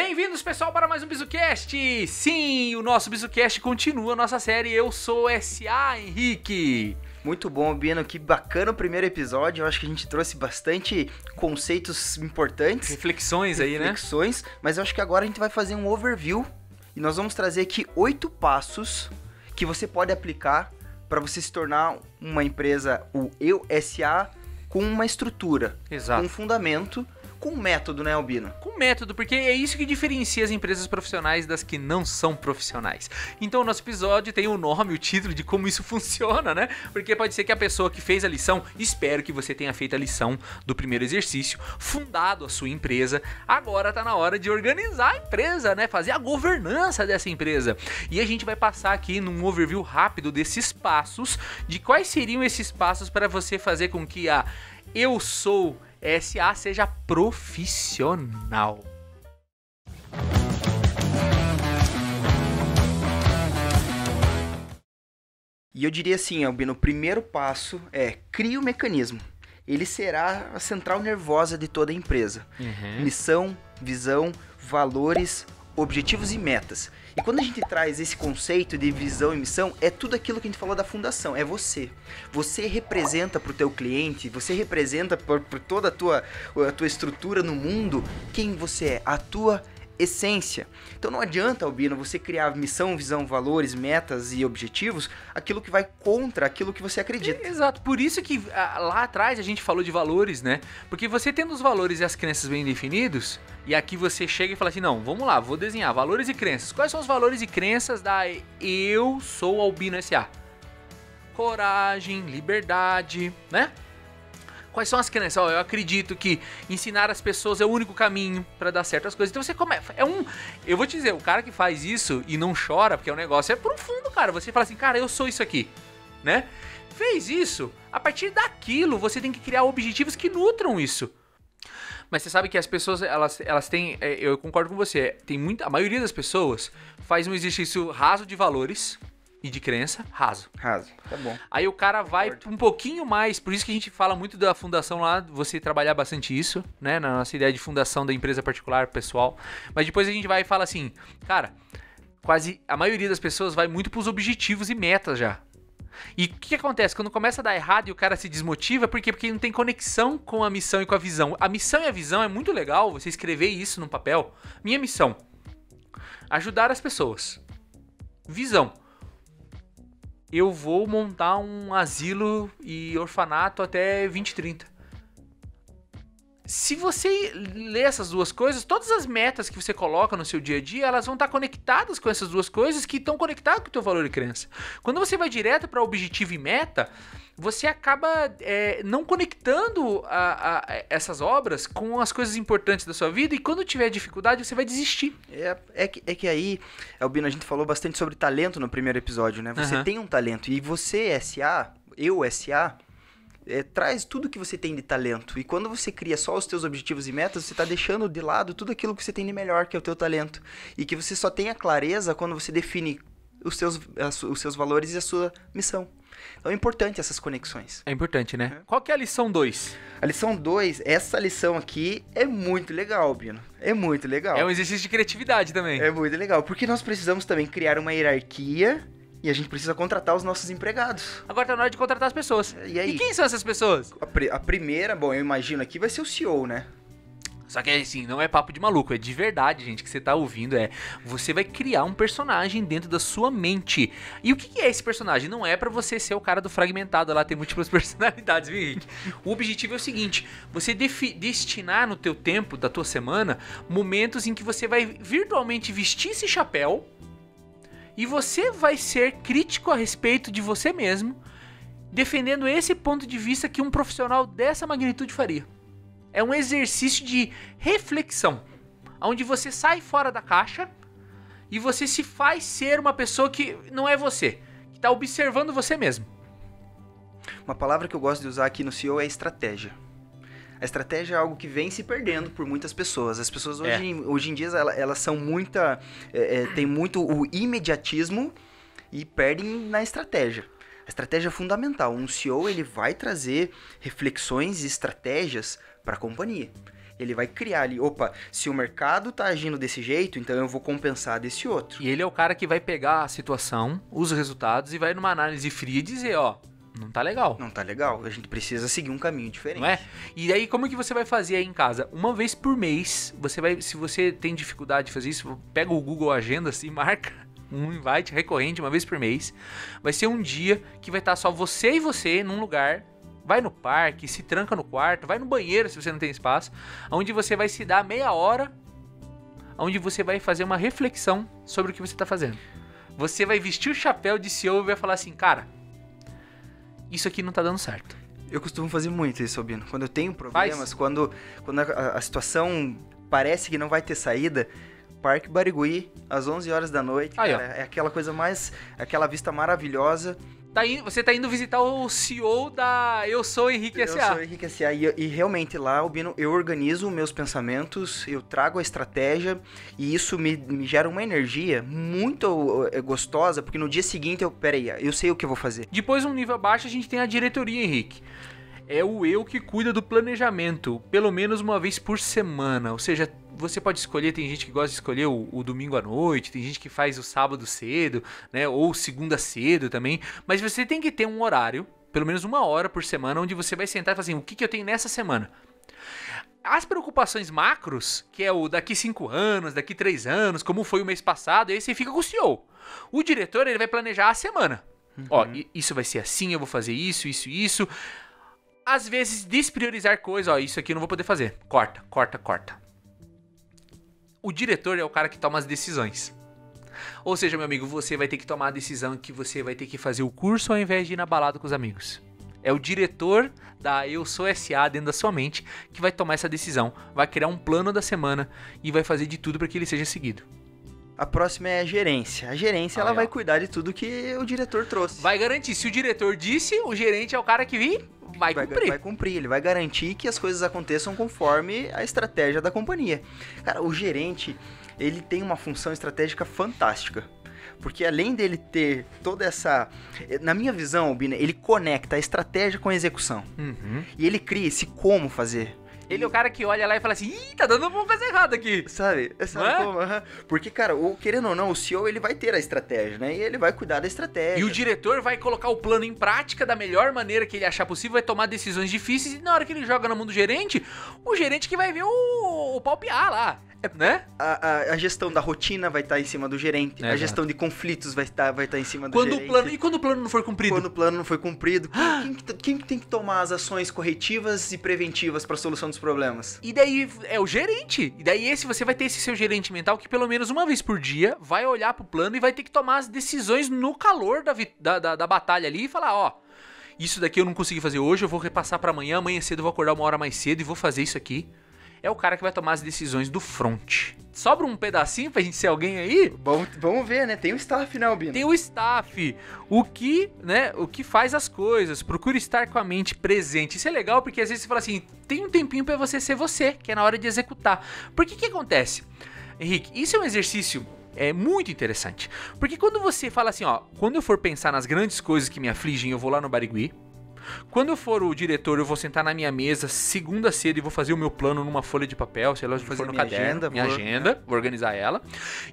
Bem-vindos, pessoal, para mais um BizuCast! Sim, o nosso BizuCast continua a nossa série Eu Sou SA, Henrique! Muito bom, Bino, que bacana o primeiro episódio, eu acho que a gente trouxe bastante conceitos importantes. Reflexões aí, né? Reflexões, mas eu acho que agora a gente vai fazer um overview e nós vamos trazer aqui 8 passos que você pode aplicar para você se tornar uma empresa, o Eu SA, com uma estrutura, Exato. com um fundamento, com um método, né, Albino? Com método, porque é isso que diferencia as empresas profissionais das que não são profissionais. Então o nosso episódio tem o nome, o título de como isso funciona, né? Porque pode ser que a pessoa que fez a lição, espero que você tenha feito a lição do primeiro exercício, fundado a sua empresa, agora tá na hora de organizar a empresa, né? Fazer a governança dessa empresa. E a gente vai passar aqui num overview rápido desses passos, de quais seriam esses passos para você fazer com que a Eu Sou SA seja profissional. E eu diria assim, Albino, o primeiro passo é crie o mecanismo. Ele será a central nervosa de toda a empresa. Missão, visão, valores, objetivos e metas. E quando a gente traz esse conceito de visão e missão, é tudo aquilo que a gente falou da fundação, é você. Você representa para o teu cliente, você representa por toda a tua estrutura no mundo, quem você é, a tua essência. Então não adianta, Albino, você criar missão, visão, valores, metas e objetivos, aquilo que vai contra aquilo que você acredita. Exato, por isso que lá atrás a gente falou de valores, né? Porque você tendo os valores e as crenças bem definidos, e aqui você chega e fala assim, não, vamos lá, vou desenhar valores e crenças. Quais são os valores e crenças da Eu Sou Albino SA? Coragem, liberdade, né? Quais são as crenças? Eu acredito que ensinar as pessoas é o único caminho para dar certo as coisas. Então você começa. Eu vou te dizer, o cara que faz isso e não chora, porque o negócio é profundo, cara. Você fala assim, cara, eu sou isso aqui, né? Fez isso, a partir daquilo você tem que criar objetivos que nutram isso. Mas você sabe que as pessoas, elas têm, eu concordo com você, a maioria das pessoas faz um exercício raso de valores e de crença, raso, Tá bom. Aí o cara vai um pouquinho mais, por isso que a gente fala muito da fundação lá, você trabalhar bastante isso, né, na nossa ideia de fundação da empresa particular, pessoal. Mas depois a gente vai e fala assim, cara, quase a maioria das pessoas vai muito pros objetivos e metas já. E o que acontece? Quando começa a dar errado e o cara se desmotiva, por quê? Porque não tem conexão com a missão e com a visão. A missão e a visão é muito legal, você escrever isso no papel. Minha missão, ajudar as pessoas. Visão, eu vou montar um asilo e orfanato até 2030. Se você ler essas duas coisas, todas as metas que você coloca no seu dia a dia, elas vão estar conectadas com essas duas coisas que estão conectadas com o teu valor e crença. Quando você vai direto para objetivo e meta, você acaba não conectando essas obras com as coisas importantes da sua vida e quando tiver dificuldade você vai desistir. É que aí, Albino, a gente falou bastante sobre talento no primeiro episódio, né? Você tem um talento e você, SA, eu, SA, traz tudo que você tem de talento. E quando você cria só os teus objetivos e metas, você está deixando de lado tudo aquilo que você tem de melhor, que é o teu talento. E que você só tem a clareza quando você define os seus valores e a sua missão. Então é importante essas conexões. É importante, né? Qual que é a lição 2? A lição 2, essa lição aqui é muito legal, Bino. É muito legal. É um exercício de criatividade também. É muito legal, porque nós precisamos também criar uma hierarquia e a gente precisa contratar os nossos empregados. Agora tá na hora de contratar as pessoas. E aí? E quem são essas pessoas? A primeira, bom, eu imagino aqui, vai ser o CEO, né? Só que assim, não é papo de maluco, é de verdade, gente, que você tá ouvindo, você vai criar um personagem dentro da sua mente. E o que é esse personagem? Não é pra você ser o cara do fragmentado lá, ter múltiplas personalidades, viu, Henrique? O objetivo é o seguinte, você destinar no teu tempo, da tua semana, momentos em que você vai virtualmente vestir esse chapéu e você vai ser crítico a respeito de você mesmo, defendendo esse ponto de vista que um profissional dessa magnitude faria. É um exercício de reflexão, onde você sai fora da caixa e você se faz ser uma pessoa que não é você, que está observando você mesmo. Uma palavra que eu gosto de usar aqui no CEO é estratégia. A estratégia é algo que vem se perdendo por muitas pessoas. As pessoas hoje em dia elas são tem muito o imediatismo e perdem na estratégia. A estratégia é fundamental. Um CEO ele vai trazer reflexões e estratégias para a companhia. Ele vai criar ali, opa, se o mercado tá agindo desse jeito, então eu vou compensar desse outro. E ele é o cara que vai pegar a situação, os resultados e vai numa análise fria e dizer, ó, não tá legal. Não tá legal, a gente precisa seguir um caminho diferente. Não é? E aí, como que você vai fazer aí em casa? Uma vez por mês, se você tem dificuldade de fazer isso, pega o Google Agendas e marca um invite recorrente uma vez por mês. Vai ser um dia que vai estar só você e você num lugar. Vai no parque, se tranca no quarto, vai no banheiro se você não tem espaço, onde você vai se dar meia hora, onde você vai fazer uma reflexão sobre o que você está fazendo. Você vai vestir o chapéu de CEO e vai falar assim, cara, isso aqui não tá dando certo. Eu costumo fazer muito isso, Albino. Quando eu tenho problemas, quando a situação parece que não vai ter saída, Parque Barigui, às 11 horas da noite, aí, cara, é aquela coisa mais, aquela vista maravilhosa. Você tá indo visitar o CEO da Eu Sou Henrique S.A. Eu sou Henrique S.A. E realmente lá, Albino, eu organizo meus pensamentos, eu trago a estratégia e isso me gera uma energia muito gostosa, porque no dia seguinte eu sei o que eu vou fazer. Depois, um nível abaixo, a gente tem a diretoria, Henrique. É o eu que cuida do planejamento, pelo menos uma vez por semana. Ou seja, você pode escolher, tem gente que gosta de escolher o domingo à noite, tem gente que faz o sábado cedo, né? Ou segunda cedo também. Mas você tem que ter um horário, pelo menos uma hora por semana, onde você vai sentar e falar assim, o que eu tenho nessa semana? As preocupações macros, que é o daqui 5 anos, daqui 3 anos, como foi o mês passado, aí você fica com o CEO. O diretor, ele vai planejar a semana. Ó, isso vai ser assim, eu vou fazer isso, isso, isso. Às vezes, despriorizar coisas, ó, isso aqui eu não vou poder fazer. Corta. O diretor é o cara que toma as decisões. Ou seja, meu amigo, você vai ter que tomar a decisão que você vai ter que fazer o curso ao invés de ir na balada com os amigos. É o diretor da Eu Sou S.A. dentro da sua mente que vai tomar essa decisão, vai criar um plano da semana e vai fazer de tudo para que ele seja seguido. A próxima é a gerência. A gerência, ela vai cuidar de tudo que o diretor trouxe. Vai garantir. Se o diretor disse, o gerente é o cara que vai cumprir. Vai cumprir. Ele vai garantir que as coisas aconteçam conforme a estratégia da companhia. Cara, o gerente, ele tem uma função estratégica fantástica. Porque além dele ter toda essa... Na minha visão, Albino, ele conecta a estratégia com a execução. E ele cria esse como fazer. Ele é o cara que olha lá e fala assim, ih, tá dando alguma coisa errada aqui. Sabe como? Porque, cara, querendo ou não, o CEO, ele vai ter a estratégia, né? E ele vai cuidar da estratégia. E o diretor vai colocar o plano em prática da melhor maneira que ele achar possível, vai tomar decisões difíceis e na hora que ele joga na mão do gerente, o gerente que vai ver o pau piar lá. Né? A gestão da rotina vai estar em cima do gerente. A gestão de conflitos vai estar em cima do gerente. E quando o plano não for cumprido? Quando o plano não foi cumprido, quem tem que tomar as ações corretivas e preventivas para a solução dos problemas? E daí é o gerente. E daí você vai ter esse seu gerente mental que pelo menos uma vez por dia vai olhar pro plano e vai ter que tomar as decisões no calor da batalha ali e falar, ó, isso daqui eu não consegui fazer hoje, eu vou repassar para amanhã cedo eu vou acordar uma hora mais cedo e vou fazer isso aqui. É o cara que vai tomar as decisões do front. Sobra um pedacinho pra gente ser alguém aí? Vamos ver, né? Tem o staff, né, Albino? Tem o staff. O que faz as coisas. Procura estar com a mente presente. Isso é legal porque às vezes você fala assim, tem um tempinho pra você ser você, que é na hora de executar. Porque que acontece? Henrique, isso é um exercício muito interessante. Porque quando você fala assim, ó, quando eu for pensar nas grandes coisas que me afligem, eu vou lá no Barigui. Quando eu for o diretor, eu vou sentar na minha mesa segunda cedo e vou fazer o meu plano numa folha de papel, sei lá, onde for no caderno, minha agenda, vou organizar ela.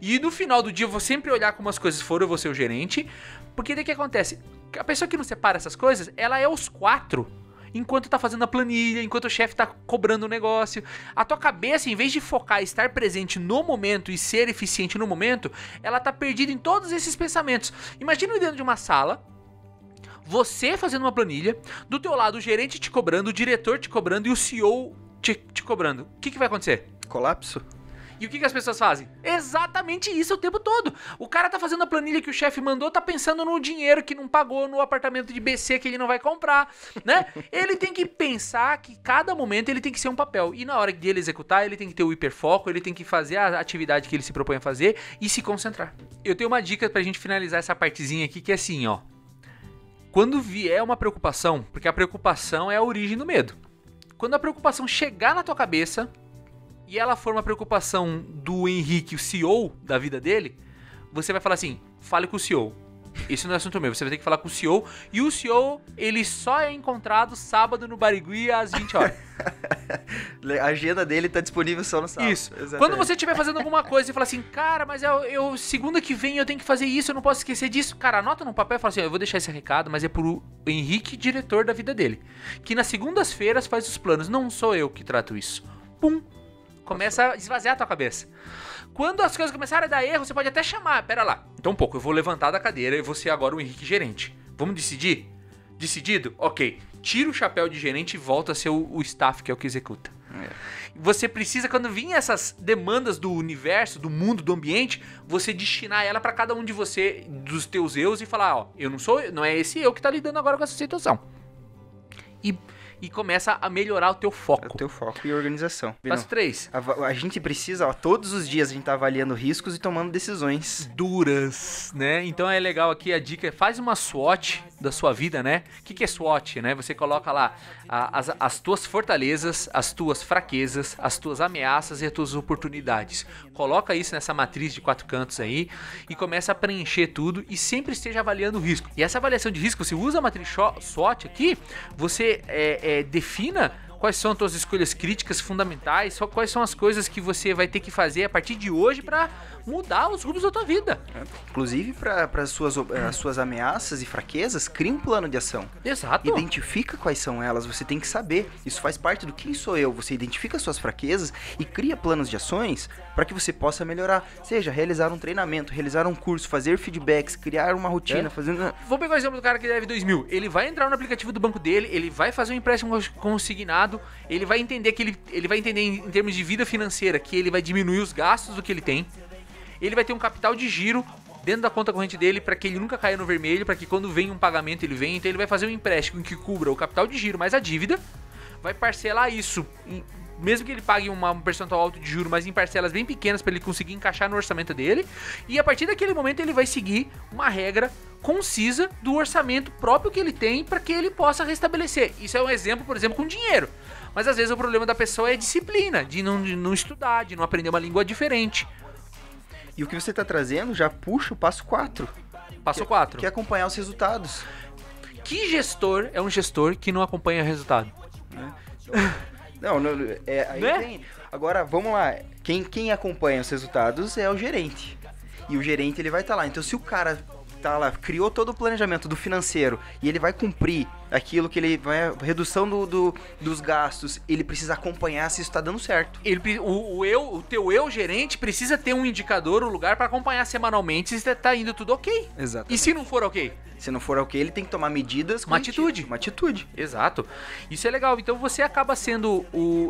E no final do dia eu vou sempre olhar como as coisas foram, eu vou ser o gerente. Porque daí o que acontece? A pessoa que não separa essas coisas, ela é os 4. Enquanto tá fazendo a planilha, enquanto o chefe tá cobrando o negócio. A tua cabeça, em vez de focar e estar presente no momento e ser eficiente no momento, ela tá perdida em todos esses pensamentos. Imagina dentro de uma sala, você fazendo uma planilha, do teu lado o gerente te cobrando, o diretor te cobrando e o CEO te cobrando. O que vai acontecer? Colapso. E o que as pessoas fazem? Exatamente isso o tempo todo. O cara tá fazendo a planilha que o chefe mandou, tá pensando no dinheiro que não pagou no apartamento de BC que ele não vai comprar, né? Ele tem que pensar que cada momento ele tem que ser um papel. E na hora de ele executar, ele tem que ter o hiperfoco, ele tem que fazer a atividade que ele se propõe a fazer e se concentrar. Eu tenho uma dica pra gente finalizar essa partezinha aqui, que é assim, ó. Quando vier uma preocupação, porque a preocupação é a origem do medo. Quando a preocupação chegar na tua cabeça e ela for uma preocupação do Henrique, o CEO da vida dele, você vai falar assim, fale com o CEO. Esse não é assunto meu. Você vai ter que falar com o CEO. E o CEO, ele só é encontrado sábado no Barigui às 20 horas. A agenda dele tá disponível só no sábado. Isso. Exatamente. Quando você estiver fazendo alguma coisa e falar assim, cara, mas eu segunda que vem eu tenho que fazer isso, eu não posso esquecer disso. Cara, anota no papel e fala assim, eu vou deixar esse recado, mas é pro Henrique, diretor da vida dele. Que nas segundas-feiras faz os planos. Não sou eu que trato isso. Pum. Começa a esvaziar a tua cabeça. Quando as coisas começarem a dar erro, você pode até chamar. Pera lá. Então, eu vou levantar da cadeira e vou ser agora o Henrique gerente. Vamos decidir? Decidido? Ok. Tira o chapéu de gerente e volta a ser o staff, que é o que executa. Você precisa, quando vir essas demandas do universo, do mundo, do ambiente, você destinar ela pra cada um de você, dos teus eus, e falar, ó, não é esse eu que tá lidando agora com essa situação. E começa a melhorar o teu foco. O teu foco e organização. Passo 3. A gente precisa, todos os dias a gente tá avaliando riscos e tomando decisões duras, né? Então é legal aqui, a dica é faz uma SWOT da sua vida, né? O que é SWOT, né? Você coloca lá as tuas fortalezas, as tuas fraquezas, as tuas ameaças e as tuas oportunidades. Coloca isso nessa matriz de 4 cantos aí e começa a preencher tudo e sempre esteja avaliando o risco. E essa avaliação de risco, você usa a matriz SWOT aqui, você defina quais são as tuas escolhas críticas fundamentais, quais são as coisas que você vai ter que fazer a partir de hoje para mudar os rumos da tua vida. Inclusive, para as suas ameaças e fraquezas, cria um plano de ação. Exato. Identifica quais são elas, você tem que saber. Isso faz parte do quem sou eu. Você identifica suas fraquezas e cria planos de ações para que você possa melhorar. Seja realizar um treinamento, realizar um curso, fazer feedbacks, criar uma rotina, fazendo... Vou pegar o exemplo do cara que deve 2.000. Ele vai entrar no aplicativo do banco dele, ele vai fazer um empréstimo consignado, ele vai entender que ele vai entender em termos de vida financeira que ele vai diminuir os gastos do que ele tem. Ele vai ter um capital de giro dentro da conta corrente dele para que ele nunca caia no vermelho, para que quando vem um pagamento ele venha. Então ele vai fazer um empréstimo que cubra o capital de giro mais a dívida, vai parcelar isso, mesmo que ele pague um percentual alto de juro, mas em parcelas bem pequenas para ele conseguir encaixar no orçamento dele. E a partir daquele momento ele vai seguir uma regra concisa do orçamento próprio que ele tem para que ele possa restabelecer. Isso é um exemplo, por exemplo, com dinheiro. Mas às vezes o problema da pessoa é a disciplina, de não estudar, de não aprender uma língua diferente. E o que você está trazendo já puxa o passo 4. Passo 4. Que é acompanhar os resultados. Que gestor é um gestor que não acompanha o resultado? Não, aí né? Tem. Agora, vamos lá. Quem acompanha os resultados é o gerente. E o gerente, ele vai estar lá. Então, se o cara tá lá, criou todo o planejamento do financeiro e ele vai cumprir aquilo que ele vai... Redução dos gastos, ele precisa acompanhar se isso tá dando certo. O teu eu gerente precisa ter um indicador, um lugar para acompanhar semanalmente se tá indo tudo ok. Exatamente. E se não for ok? Se não for ok, ele tem que tomar medidas... Uma atitude. Exato. Isso é legal. Então você acaba sendo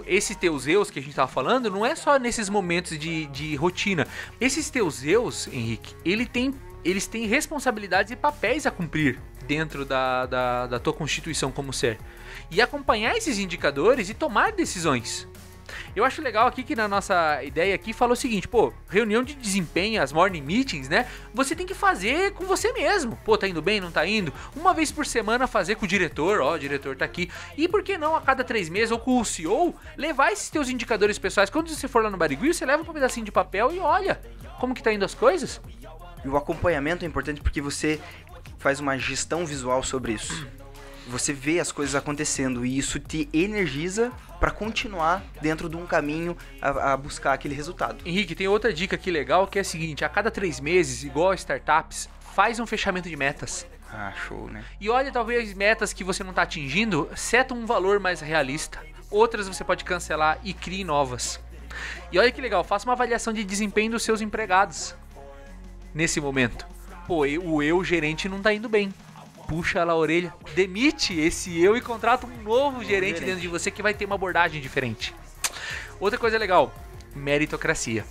esses teus eus que a gente tava falando, não é só nesses momentos de rotina. Esses teus eus, Henrique, eles têm responsabilidades e papéis a cumprir dentro da tua constituição como ser. E acompanhar esses indicadores e tomar decisões. Eu acho legal aqui que na nossa ideia aqui falou o seguinte, reunião de desempenho, as morning meetings, né? Você tem que fazer com você mesmo. Tá indo bem, não tá indo? Uma vez por semana fazer com o diretor, o diretor tá aqui. E por que não a cada 3 meses ou com o CEO, levar esses teus indicadores pessoais. Quando você for lá no Barigui, você leva um pedacinho de papel e olha como que tá indo as coisas. E o acompanhamento é importante porque você faz uma gestão visual sobre isso. Você vê as coisas acontecendo e isso te energiza para continuar dentro de um caminho a buscar aquele resultado. Henrique, tem outra dica aqui legal que é a seguinte, a cada 3 meses, igual a startups, faz um fechamento de metas. Show, né? E olha, talvez metas que você não está atingindo, seta um valor mais realista. Outras você pode cancelar e crie novas. E olha que legal, faça uma avaliação de desempenho dos seus empregados nesse momento. O eu gerente não tá indo bem. Puxa lá a orelha, demite esse eu e contrata um novo gerente dentro de você que vai ter uma abordagem diferente. Outra coisa legal, meritocracia.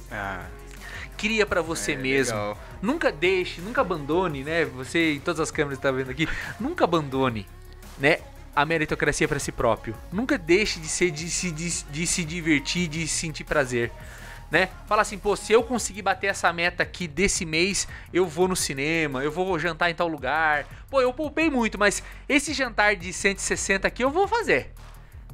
Cria pra você mesmo. Legal. Nunca abandone, né? Você em todas as câmeras tá vendo aqui, nunca abandone, né? A meritocracia para si próprio. Nunca deixe de se divertir, de sentir prazer. Né? Fala assim, se eu conseguir bater essa meta aqui desse mês, eu vou no cinema, eu vou jantar em tal lugar. Eu poupei muito, mas esse jantar de 160 aqui eu vou fazer,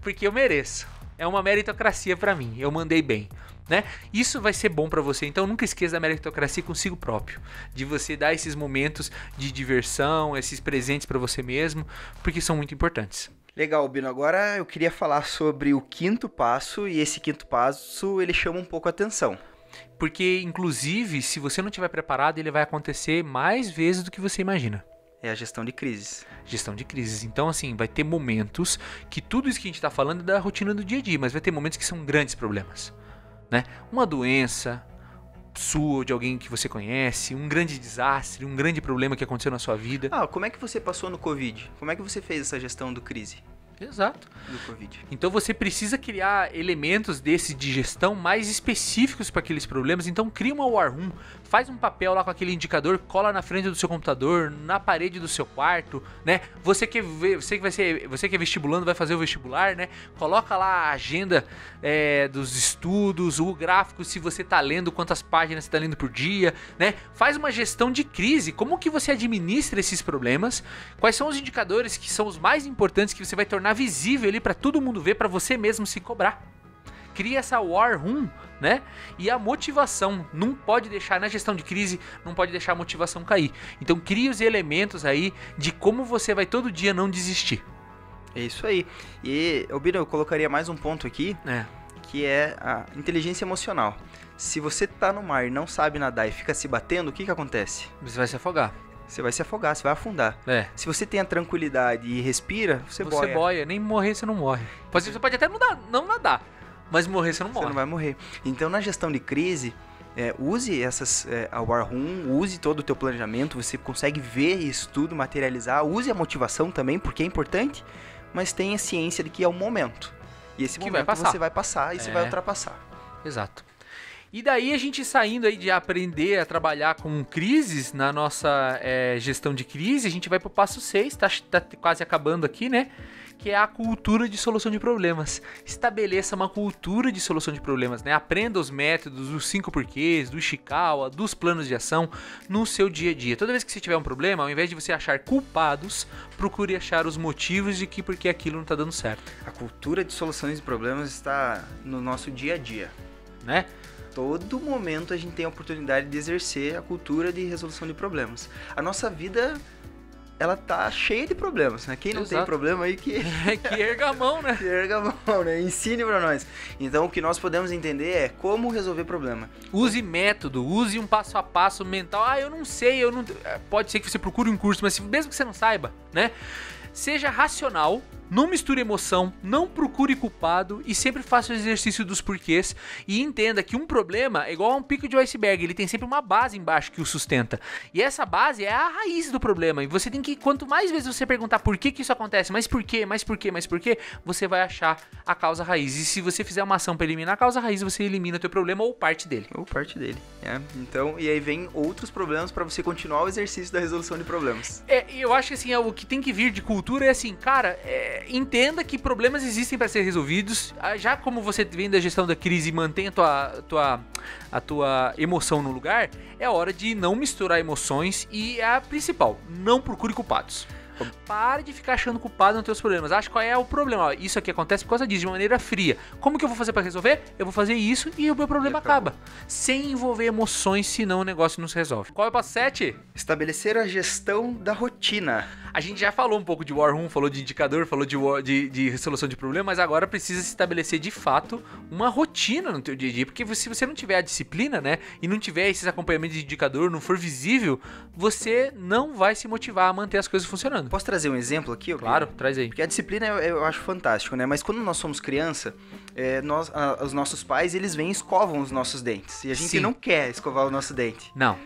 porque eu mereço. é uma meritocracia pra mim, eu mandei bem. Né? Isso vai ser bom pra você, então nunca esqueça da meritocracia consigo próprio, de você dar esses momentos de diversão, esses presentes pra você mesmo, porque são muito importantes. Legal, Bino. Agora eu queria falar sobre o quinto passo, e esse quinto passo ele chama um pouco a atenção. Porque, inclusive, se você não estiver preparado, ele vai acontecer mais vezes do que você imagina. É a gestão de crises. Gestão de crises. Então, assim, vai ter momentos que tudo isso que a gente está falando é da rotina do dia a dia, mas vai ter momentos que são grandes problemas. Né? Uma doença sua ou de alguém que você conhece, um grande desastre, um grande problema que aconteceu na sua vida. Como é que você passou no Covid? Como é que você fez essa gestão do crise? Exato. Do Covid. Então você precisa criar elementos desse de gestão mais específicos para aqueles problemas. Então cria uma War Room, faz um papel lá com aquele indicador, cola na frente do seu computador, na parede do seu quarto, né? Você que é vestibulando, vai fazer o vestibular, né? Coloca lá a agenda dos estudos, o gráfico, se você tá lendo, quantas páginas você tá lendo por dia, né? Faz uma gestão de crise, como que você administra esses problemas, quais são os indicadores que são os mais importantes que você vai tornar visível ali para todo mundo ver, para você mesmo se cobrar. Cria essa War Room, né? E a motivação, não pode deixar, na gestão de crise, não pode deixar a motivação cair. Então cria os elementos aí de como você vai todo dia não desistir. É isso aí. E, Bino, eu colocaria mais um ponto aqui, que é a inteligência emocional. Se você tá no mar e não sabe nadar e fica se batendo, o que acontece? Você vai se afogar. Você vai se afogar, você vai afundar. Se você tem a tranquilidade e respira, você boia. Você boia, nem morrer você não morre. Você pode até não nadar, mas morrer você não morre. Você não vai morrer. Então, na gestão de crise, use a War Room, use todo o teu planejamento, você consegue ver isso tudo, materializar, use a motivação também, porque é importante, mas tenha ciência de que é o momento. E esse momento você vai passar e você vai ultrapassar. Exato. E daí a gente saindo aí de aprender a trabalhar com crises na nossa gestão de crise, a gente vai pro passo 6, tá quase acabando aqui, né? Que é a cultura de solução de problemas. Estabeleça uma cultura de solução de problemas, né? Aprenda os métodos, os 5 porquês, do Ishikawa, dos planos de ação no seu dia a dia. Toda vez que você tiver um problema, ao invés de você achar culpados, procure achar os motivos de que porque aquilo não tá dando certo. A cultura de soluções de problemas está no nosso dia a dia, né? Todo momento a gente tem a oportunidade de exercer a cultura de resolução de problemas. A nossa vida, ela tá cheia de problemas, né? Quem não tem problema aí que erga a mão, né? Que erga a mão, né? Ensine pra nós. Então, o que nós podemos entender é como resolver problema. Use método, use um passo a passo mental. Eu não sei, pode ser que você procure um curso, mas mesmo que você não saiba, né? Seja racional, não misture emoção, não procure culpado e sempre faça o exercício dos porquês e entenda que um problema é igual a um pico de iceberg, ele tem sempre uma base embaixo que o sustenta. E essa base é a raiz do problema e você tem que, quanto mais vezes você perguntar por que isso acontece, mas por quê, você vai achar a causa raiz. E se você fizer uma ação para eliminar a causa raiz, você elimina o teu problema ou parte dele. Então, e aí vem outros problemas para você continuar o exercício da resolução de problemas. Eu acho que assim, o que tem que vir de cultura é assim, cara, entenda que problemas existem para ser resolvidos. Já como você vem da gestão da crise e mantém a tua emoção no lugar, é hora de não misturar emoções e a principal, não procure culpados. Pare de ficar achando culpado nos teus problemas. Acha qual é o problema. Isso aqui acontece por causa disso, de uma maneira fria. Como que eu vou fazer para resolver? Eu vou fazer isso e o meu problema acaba. Sem envolver emoções, senão o negócio não se resolve. Qual é o passo 7? Estabelecer a gestão da rotina. A gente já falou um pouco de War Room, falou de indicador, falou de resolução de problema, mas agora precisa se estabelecer de fato uma rotina no teu dia a dia, porque se você não tiver a disciplina, né, e não tiver esses acompanhamentos de indicador, não for visível, você não vai se motivar a manter as coisas funcionando. Posso trazer um exemplo aqui? Claro, traz aí. Porque a disciplina eu acho fantástico, né, mas quando nós somos criança, os nossos pais, eles vêm e escovam os nossos dentes, e a gente não quer escovar o nosso dente. Não.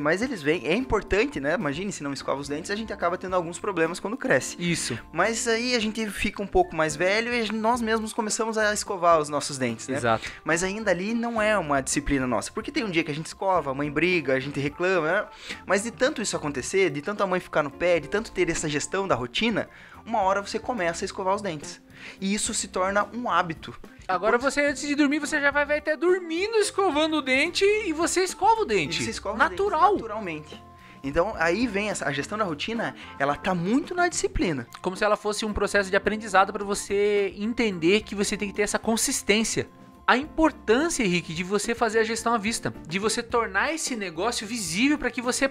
Mas eles vêm, é importante, né, imagine se não escova os dentes, a gente acaba tendo alguns problemas quando cresce. Isso. Mas aí a gente fica um pouco mais velho e nós mesmos começamos a escovar os nossos dentes, né? Exato. Mas ainda ali não é uma disciplina nossa, porque tem um dia que a gente escova, a mãe briga, a gente reclama, né? Mas de tanto isso acontecer, de tanto a mãe ficar no pé, de tanto ter essa gestão da rotina, uma hora você começa a escovar os dentes. E isso se torna um hábito. Agora você, antes de dormir, você já vai até dormindo escovando o dente e você escova o dente. E você escova natural. o dente naturalmente. Então, aí vem a gestão da rotina, ela tá muito na disciplina. Como se ela fosse um processo de aprendizado para você entender que você tem que ter essa consistência. A importância, Henrique, de você fazer a gestão à vista, de você tornar esse negócio visível para que você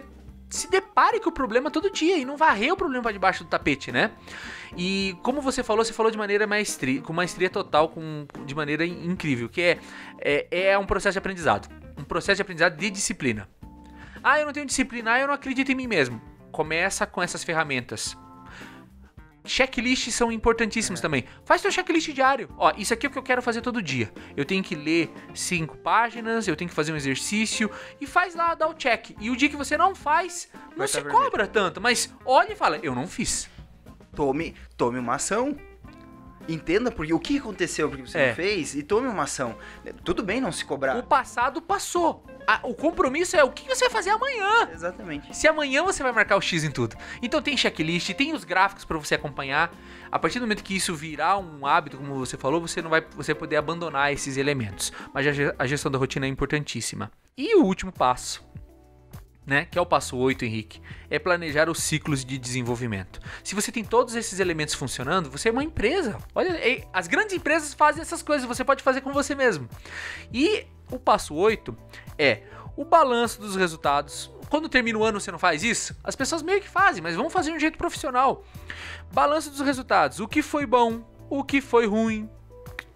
se depare com o problema todo dia e não varrer o problema para debaixo do tapete, né? E como você falou de maneira com maestria total, de maneira incrível, que é um processo de aprendizado. Um processo de aprendizado de disciplina. Ah, eu não tenho disciplina, eu não acredito em mim mesmo. Começa com essas ferramentas. Checklists são importantíssimos também. Faz teu checklist diário. Ó, isso aqui é o que eu quero fazer todo dia. Eu tenho que ler 5 páginas, eu tenho que fazer um exercício e faz lá, dá o check. E o dia que você não faz, não se cobra tanto, mas olha e fala, eu não fiz. Tome uma ação. Entenda porque o que aconteceu porque você não fez e tome uma ação. Tudo bem não se cobrar. O passado passou. O compromisso é o que você vai fazer amanhã. Exatamente. Se amanhã você vai marcar o X em tudo. Então tem checklist, tem os gráficos para você acompanhar. A partir do momento que isso virar um hábito, como você falou, você não vai poder abandonar esses elementos. Mas a gestão da rotina é importantíssima. E o último passo, né, que é o passo 8, Henrique, é planejar os ciclos de desenvolvimento. Se você tem todos esses elementos funcionando, você é uma empresa. Olha, as grandes empresas fazem essas coisas, você pode fazer com você mesmo. E o passo 8 é o balanço dos resultados. Quando termina o ano você não faz isso? As pessoas meio que fazem, mas vamos fazer de um jeito profissional. Balanço dos resultados, o que foi bom, o que foi ruim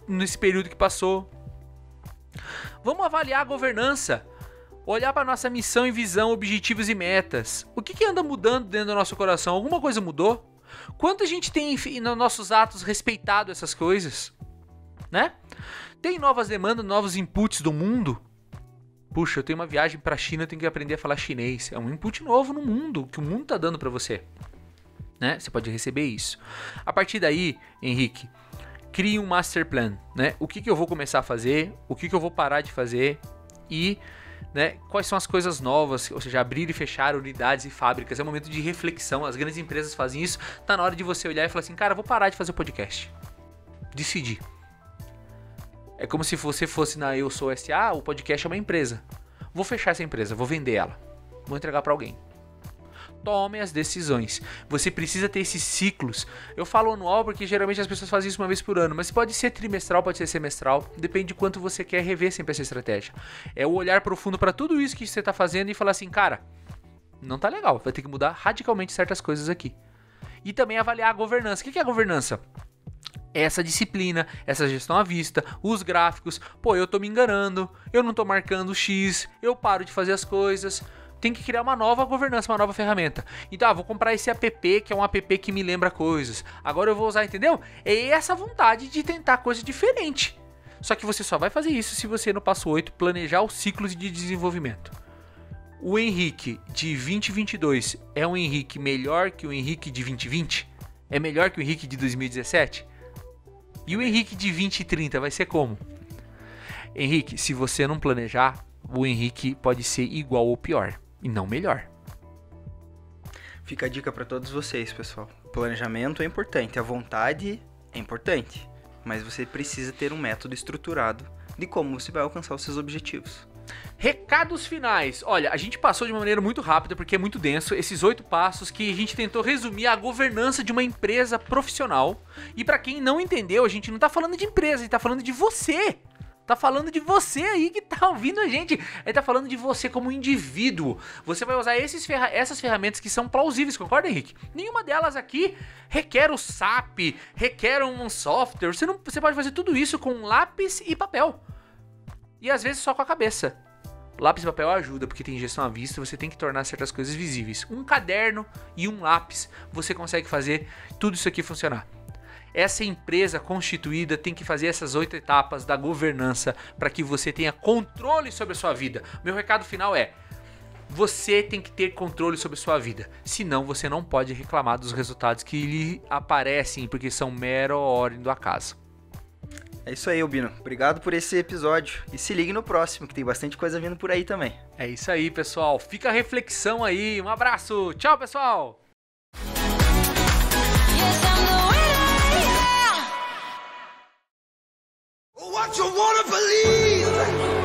nesse período que passou. Vamos avaliar a governança. Olhar para nossa missão e visão, objetivos e metas. O que anda mudando dentro do nosso coração? Alguma coisa mudou? Quanto a gente tem nos nossos atos respeitado essas coisas? Né? Tem novas demandas, novos inputs do mundo? Puxa, eu tenho uma viagem para a China, eu tenho que aprender a falar chinês. É um input novo no mundo, que o mundo está dando para você. Né? Você pode receber isso. A partir daí, Henrique, crie um master plan. Né? O que eu vou começar a fazer? O que eu vou parar de fazer? E... né, quais são as coisas novas, ou seja, abrir e fechar unidades e fábricas. É um momento de reflexão, as grandes empresas fazem isso. Tá na hora de você olhar e falar assim, cara, vou parar de fazer podcast. Decidir. É como se você fosse na Eu Sou S.A., o podcast é uma empresa. Vou fechar essa empresa, vou vender ela, vou entregar para alguém. Tome as decisões. Você precisa ter esses ciclos. Eu falo anual porque geralmente as pessoas fazem isso uma vez por ano, mas pode ser trimestral, pode ser semestral, depende de quanto você quer rever sempre essa estratégia. É o olhar profundo para tudo isso que você está fazendo e falar assim, cara, não tá legal, vai ter que mudar radicalmente certas coisas aqui. E também avaliar a governança. O que é a governança? É essa disciplina, essa gestão à vista, os gráficos. Pô, eu tô me enganando, eu não tô marcando X, eu paro de fazer as coisas. Tem que criar uma nova governança, uma nova ferramenta. Então, vou comprar esse app, que é um app que me lembra coisas. Agora eu vou usar, entendeu? É essa vontade de tentar coisa diferente. Só que você só vai fazer isso se você, no passo 8, planejar os ciclos de desenvolvimento. O Henrique de 2022 é um Henrique melhor que o Henrique de 2020? É melhor que o Henrique de 2017? E o Henrique de 2030 vai ser como? Henrique, se você não planejar, o Henrique pode ser igual ou pior. E não melhor. Fica a dica para todos vocês, pessoal. O planejamento é importante, a vontade é importante, mas você precisa ter um método estruturado de como você vai alcançar os seus objetivos. Recados finais. Olha, a gente passou de uma maneira muito rápida porque é muito denso esses 8 passos que a gente tentou resumir a governança de uma empresa profissional. E para quem não entendeu, a gente não tá falando de empresa, a gente tá falando de você. Tá falando de você aí que tá ouvindo a gente. Ele tá falando de você como indivíduo. Você vai usar essas ferramentas que são plausíveis, concorda, Henrique? Nenhuma delas aqui requer o SAP, requer um software. Você pode fazer tudo isso com lápis e papel. E às vezes só com a cabeça. Lápis e papel ajuda, porque tem gestão à vista, você tem que tornar certas coisas visíveis. Um caderno e um lápis, você consegue fazer tudo isso aqui funcionar. Essa empresa constituída tem que fazer essas 8 etapas da governança para que você tenha controle sobre a sua vida. Meu recado final é: você tem que ter controle sobre a sua vida. Senão você não pode reclamar dos resultados que lhe aparecem, porque são mera ordem do acaso. É isso aí, Albino. Obrigado por esse episódio. E se ligue no próximo, que tem bastante coisa vindo por aí também. É isso aí, pessoal. Fica a reflexão aí. Um abraço. Tchau, pessoal. What you wanna believe?